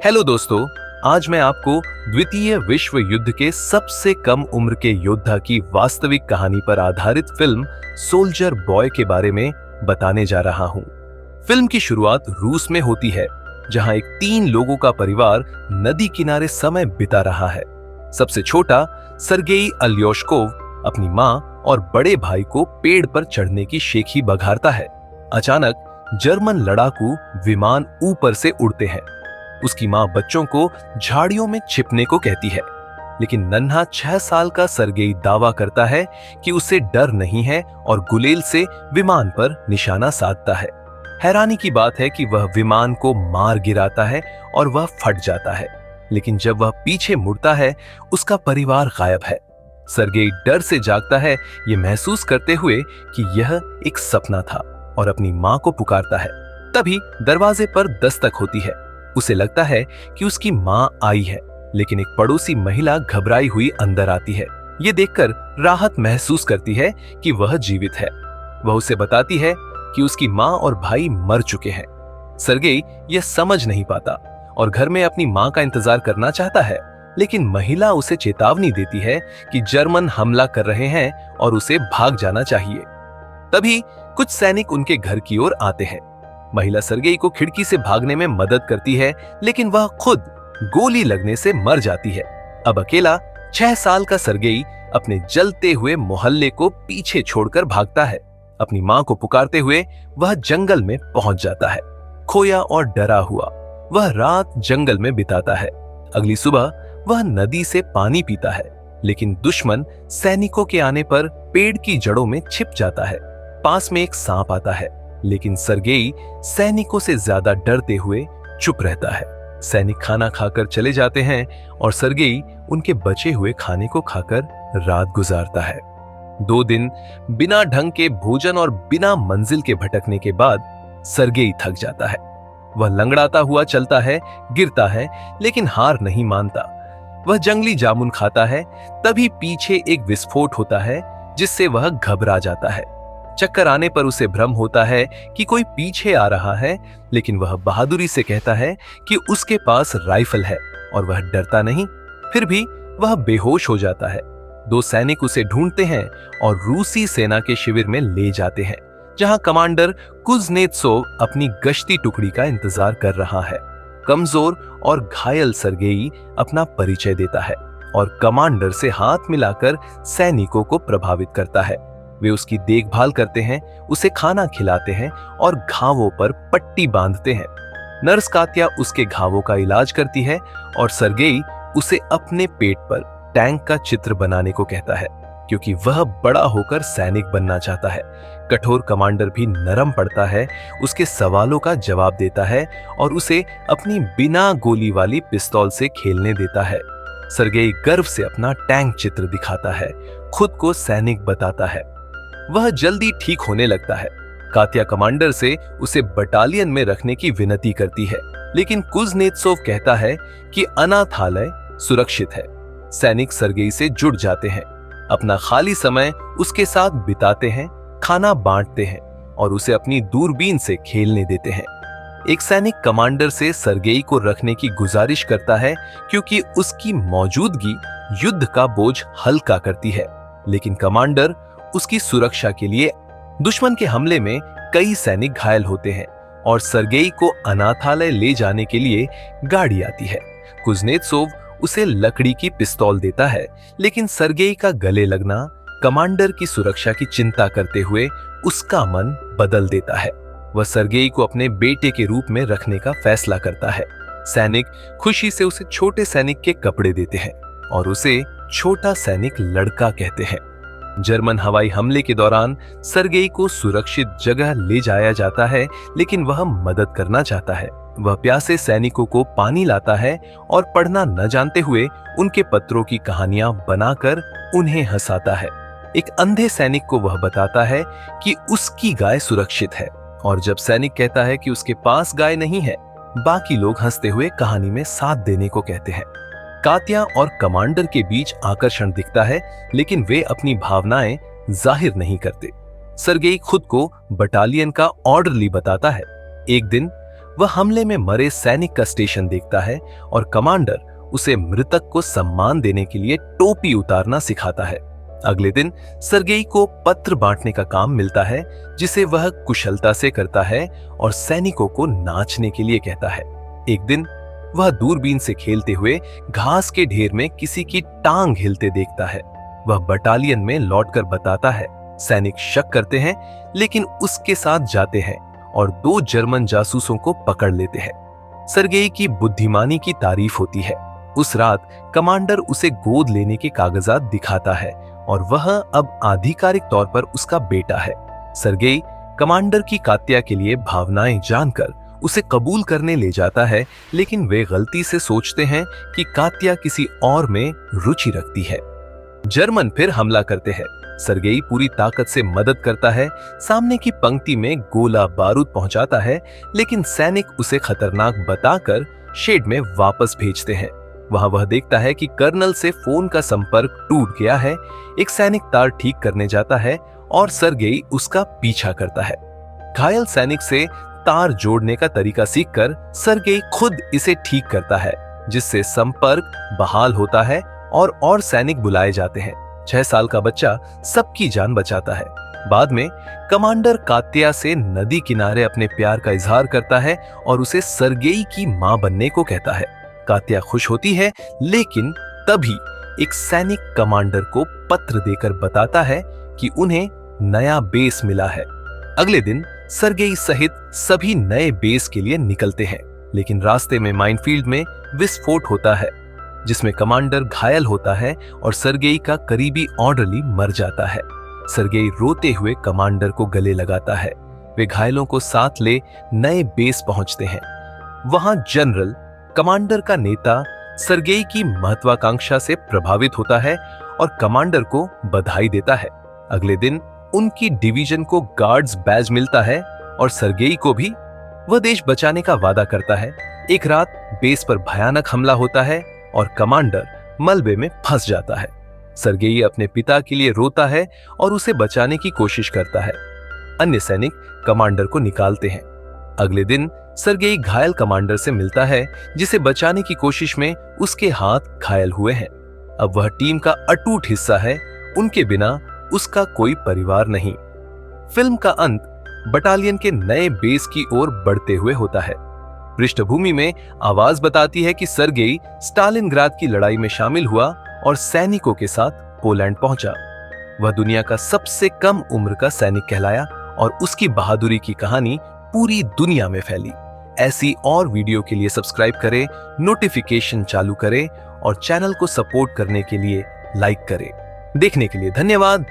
Hello दोस्तों, आज मैं आपको द्वितीय विश्व युद्ध के सबसे कम उम्र के योद्धा की वास्तविक कहानी पर आधारित फिल्म सोल्जर बॉय के बारे में बताने जा रहा हूं। फिल्म की शुरुआत रूस में होती है, जहां एक 3 लोगों का परिवार नदी किनारे समय बिता रहा है। सबसे छोटा सर्गेई अल्योशकोव अपनी मां और बड़े भाई को पेड़ पर चढ़ने की शेखी बघारता है। अचानक जर्मन लड़ाकू विमान ऊपर से उड़ते हैं। उसकी मां बच्चों को झाड़ियों में छिपने को कहती है, लेकिन नन्हा 6 साल का सर्गेई दावा करता है कि उसे डर नहीं है और गुलेल से विमान पर निशाना साधता है। हैरानी की बात है कि वह विमान को मार गिराता है और वह फट जाता है, लेकिन जब वह पीछे मुड़ता है उसका परिवार गायब है। सर्गेई डर से जागता है, ये महसूस करते हुए कि यह एक सपना था, और अपनी मां को पुकारता है। तभी दरवाजे पर दस्तक होती है। उसे लगता है कि उसकी मां आई है, लेकिन एक पड़ोसी महिला घबराई हुई अंदर आती है। ये देखकर राहत महसूस करती है कि वह जीवित है। वह उसे बताती है कि उसकी मां और भाई मर चुके हैं। सर्गेई यह समझ नहीं पाता और घर में अपनी मां का इंतजार करना चाहता है, लेकिन महिला उसे चेतावनी देती है कि जर्मन हमला कर रहे हैं और उसे भाग जाना चाहिए। तभी कुछ सैनिक उनके घर की ओर आते हैं। महिला सर्गेई को खिड़की से भागने में मदद करती है, लेकिन वह खुद गोली लगने से मर जाती है। अब अकेला 6 साल का सर्गेई अपने जलते हुए मोहल्ले को पीछे छोड़कर भागता है। अपनी मां को पुकारते हुए वह जंगल में पहुंच जाता है। खोया और डरा हुआ वह रात जंगल में बिताता है। अगली सुबह वह नदी से पानी पीता है, लेकिन दुश्मन सैनिकों के आने पर पेड़ की जड़ों में छिप जाता है। पास में एक सांप आता है, लेकिन सर्गेई सैनिकों से ज्यादा डरते हुए चुप रहता है। सैनिक खाना खाकर चले जाते हैं और सर्गेई उनके बचे हुए खाने को खाकर रात गुजारता है। 2 दिन बिना ढंग के भोजन और बिना मंजिल के भटकने के बाद सर्गेई थक जाता है। वह लंगड़ाता हुआ चलता है, गिरता है, लेकिन हार नहीं मानता। वह जंगली जामुन खाता है। तभी पीछे एक विस्फोट होता है, जिससे वह घबरा जाता है। चक्कर आने पर उसे भ्रम होता है कि कोई पीछे आ रहा है, लेकिन वह बहादुरी से कहता है कि उसके पास राइफल है और वह डरता नहीं। फिर भी वह बेहोश हो जाता है। 2 सैनिक उसे ढूंढते हैं और रूसी सेना के शिविर में ले जाते हैं, जहां कमांडर कुज़नेत्सोव अपनी गश्ती टुकड़ी का इंतजार कर रहा है। कमजोर और घायल सर्गेई अपना परिचय देता है और कमांडर से हाथ मिलाकर सैनिकों को प्रभावित करता है। वे उसकी देखभाल करते हैं, उसे खाना खिलाते हैं और घावों पर पट्टी बांधते हैं। नर्स कात्या उसके घावों का इलाज करती है और सर्गेई उसे अपने पेट पर टैंक का चित्र बनाने को कहता है, क्योंकि वह बड़ा होकर सैनिक बनना चाहता है। कठोर कमांडर भी नरम पड़ता है, उसके सवालों का जवाब देता है और उसे अपनी बिना गोली वाली पिस्तौल से खेलने देता है। सर्गेई गर्व से अपना टैंक चित्र दिखाता है, खुद को सैनिक बताता है। वह जल्दी ठीक होने लगता है। कात्या कमांडर से उसे बटालियन में रखने की विनती करती है, लेकिन कुज़नेत्सोव कहता है कि अनाथालय सुरक्षित है। सैनिक सर्गेई से जुड़ जाते हैं, अपना खाली समय उसके साथ बिताते हैं, खाना बांटते हैं और उसे अपनी दूरबीन से खेलने देते हैं। एक सैनिक कमांडर से सर्गेई को रखने की गुजारिश करता है, क्योंकि उसकी मौजूदगी युद्ध का बोझ हल्का करती है, लेकिन कमांडर उसकी सुरक्षा के लिए दुश्मन के हमले में कई सैनिक घायल होते हैं और सर्गेई को अनाथालय ले जाने के लिए गाड़ी आती है। कुज़नेत्सोव उसे लकड़ी की पिस्तौल देता है, लेकिन सर्गेई का गले लगना कमांडर की सुरक्षा की चिंता करते हुए उसका मन बदल देता है। वह सर्गेई को अपने बेटे के रूप में रखने का फैसला करता है। सैनिक खुशी से उसे छोटे सैनिक के कपड़े देते हैं और उसे छोटा सैनिक लड़का कहते हैं। जर्मन हवाई हमले के दौरान सर्गेई को सुरक्षित जगह ले जाया जाता है, लेकिन वह मदद करना चाहता है। वह प्यासे सैनिकों को पानी लाता है और पढ़ना न जानते हुए उनके पत्रों की कहानियां बनाकर उन्हें हंसाता है। एक अंधे सैनिक को वह बताता है कि उसकी गाय सुरक्षित है, और जब सैनिक कहता है कि उसके पास गाय नहीं है, बाकी लोग हंसते हुए कहानी में साथ देने को कहते हैं। कात्या और कमांडर के बीच आकर्षण दिखता है, लेकिन वे अपनी भावनाएं जाहिर नहीं करते। सर्गेई खुद को बटालियन का ऑर्डरली बताता है। एक दिन वह हमले में मरे सैनिक का स्टेशन देखता है और कमांडर उसे मृतक को सम्मान देने के लिए टोपी उतारना सिखाता है। अगले दिन सर्गेई को पत्र बांटने का काम मिलता है, जिसे वह कुशलता से करता है और सैनिकों को नाचने के लिए कहता है। एक दिन वह दूरबीन से खेलते हुए घास के ढेर में किसी की टांग हिलते देखता है। वह बटालियन में लौटकर बताता है। सैनिक शक करते हैं, लेकिन उसके साथ जाते हैं और 2 जर्मन जासूसों को पकड़ लेते हैं। सर्गेई की बुद्धिमानी की तारीफ होती है। उस रात कमांडर उसे गोद लेने के कागजात दिखाता है और वह अब आधिकारिक तौर पर उसका बेटा है। सर्गेई कमांडर की कात्या के लिए भावनाएं जानकर उसे कबूल करने ले जाता है, लेकिन वे गलती से सोचते हैं कि कात्या किसी और में रुचि रखती है। जर्मन फिर हमला करते हैं। सर्गेई पूरी ताकत से मदद करता है, सामने की पंक्ति में गोला बारूद पहुंचाता है, लेकिन सैनिक उसे खतरनाक बताकर शेड में वापस भेजते हैं। वहां वह देखता है कि कर्नल से फोन का संपर्क टूट गया है। एक सैनिक तार ठीक करने जाता है और सर्गेई उसका पीछा करता है। घायल सैनिक से तार जोड़ने का तरीका सीखकर सर्गेई खुद इसे ठीक करता है, जिससे संपर्क बहाल होता है और सैनिक बुलाए जाते हैं। 6 साल का बच्चा सबकी जान बचाता है। बाद में कमांडर कात्या से नदी किनारे अपने प्यार का इजहार करता है और उसे सर्गेई की मां बनने को कहता है। कात्या खुश होती है, लेकिन तभी एक सैनिक कमांडर को पत्र देकर बताता है कि उन्हें नया बेस मिला है। अगले दिन सर्गेई सहित सभी नए बेस के लिए निकलते हैं, लेकिन रास्ते में माइनफील्ड में विस्फोट होता है, जिसमें कमांडर घायल होता है और सर्गेई का करीबी ऑर्डरली मर जाता है। सर्गेई रोते हुए कमांडर को गले लगाता है। वे घायलों को साथ ले नए बेस पहुंचते हैं। वहां जनरल, कमांडर का नेता, सर्गेई की महत्वाकांक्षा से प्रभावित होता है और कमांडर को बधाई देता है। अगले दिन उनकी डिवीजन को गार्ड्स बैज मिलता है और सर्गेई को भी। वह देश बचाने का वादा करता है। एक रात बेस पर भयानक हमला होता है और कमांडर मलबे में फंस जाता है। सर्गेई अपने पिता के लिए रोता है और उसे बचाने की कोशिश करता है। अन्य सैनिक कमांडर को निकालते हैं। अगले दिन सर्गेई घायल कमांडर से मिलता है, जिसे बचाने की कोशिश में उसके हाथ घायल हुए हैं। अब वह टीम का अटूट हिस्सा है। उनके बिना उसका कोई परिवार नहीं। फिल्म का अंत बटालियन के नए बेस की ओर बढ़ते हुए होता है। पृष्ठभूमि में आवाज बताती है कि सर्गेई स्टालिनग्राद की लड़ाई में शामिल हुआ और सैनिकों के साथ पोलैंड पहुंचा। वह दुनिया का सबसे कम उम्र का सैनिक कहलाया और उसकी बहादुरी की कहानी पूरी दुनिया में फैली। ऐसी और वीडियो के लिए सब्सक्राइब करें, नोटिफिकेशन चालू करें और चैनल को सपोर्ट करने के लिए लाइक करें। देखने के लिए धन्यवाद।